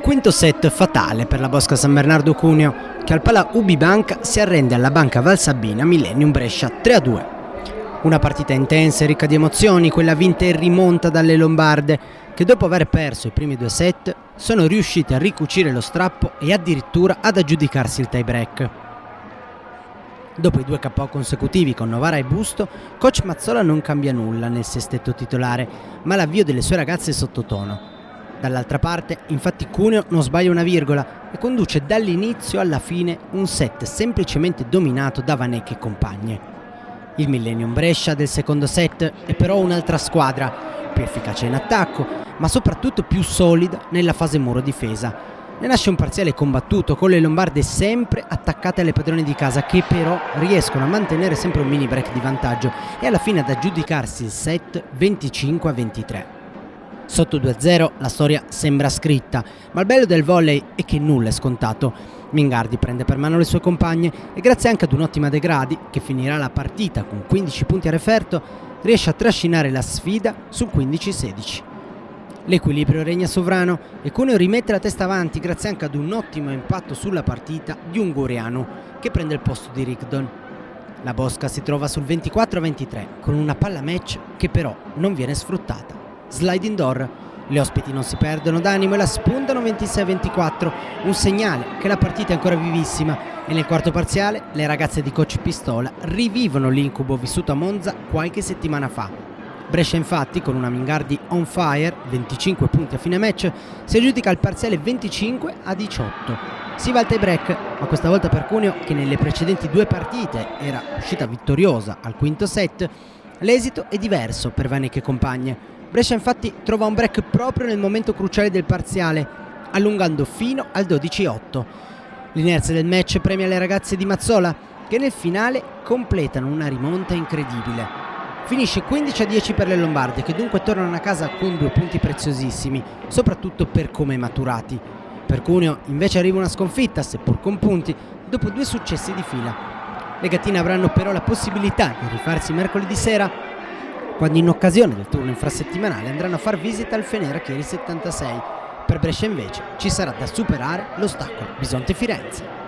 Quinto set fatale per la Bosca San Bernardo Cuneo, che al Pala UBI si arrende alla Banca Valsabbina Millennium Brescia 3-2. Una partita intensa e ricca di emozioni, quella vinta in rimonta dalle Lombarde, che dopo aver perso i primi due set sono riuscite a ricucire lo strappo e addirittura ad aggiudicarsi il tie break. Dopo i 2 KO consecutivi con Novara e Busto, coach Mazzola non cambia nulla nel sestetto titolare, ma l'avvio delle sue ragazze è sottotono. Dall'altra parte, infatti, Cuneo non sbaglia una virgola e conduce dall'inizio alla fine un set semplicemente dominato da Vanek e compagne. Il Millennium Brescia del secondo set è però un'altra squadra, più efficace in attacco, ma soprattutto più solida nella fase muro-difesa. Ne nasce un parziale combattuto, con le Lombarde sempre attaccate alle padrone di casa, che però riescono a mantenere sempre un mini break di vantaggio e alla fine ad aggiudicarsi il set 25-23. Sotto 2-0 la storia sembra scritta, ma il bello del volley è che nulla è scontato. Mingardi prende per mano le sue compagne e grazie anche ad un'ottima De Gradi, che finirà la partita con 15 punti a referto, riesce a trascinare la sfida sul 15-16. L'equilibrio regna sovrano e Cuneo rimette la testa avanti grazie anche ad un ottimo impatto sulla partita di Ungurianu, che prende il posto di Rigdon. La Bosca si trova sul 24-23 con una palla match che però non viene sfruttata. Slide indoor, le ospiti non si perdono d'animo e la spuntano 26-24, un segnale che la partita è ancora vivissima e nel quarto parziale le ragazze di coach Pistola rivivono l'incubo vissuto a Monza qualche settimana fa. Brescia infatti, con una Mingardi on fire, 25 punti a fine match, si aggiudica il parziale 25-18. Si va al tie break, ma questa volta per Cuneo, che nelle precedenti 2 partite era uscita vittoriosa al quinto set, l'esito è diverso per Vanek e compagne. Brescia infatti trova un break proprio nel momento cruciale del parziale, allungando fino al 12-8. L'inerzia del match premia le ragazze di Mazzola, che nel finale completano una rimonta incredibile. Finisce 15-10 per le Lombarde, che dunque tornano a casa con 2 punti preziosissimi, soprattutto per come maturati. Per Cuneo invece arriva una sconfitta, seppur con punti, dopo 2 successi di fila. Le gattine avranno però la possibilità di rifarsi mercoledì sera, quando in occasione del turno infrasettimanale andranno a far visita al Fenera Chieri 76. Per Brescia invece ci sarà da superare l'ostacolo Bisonte-Firenze.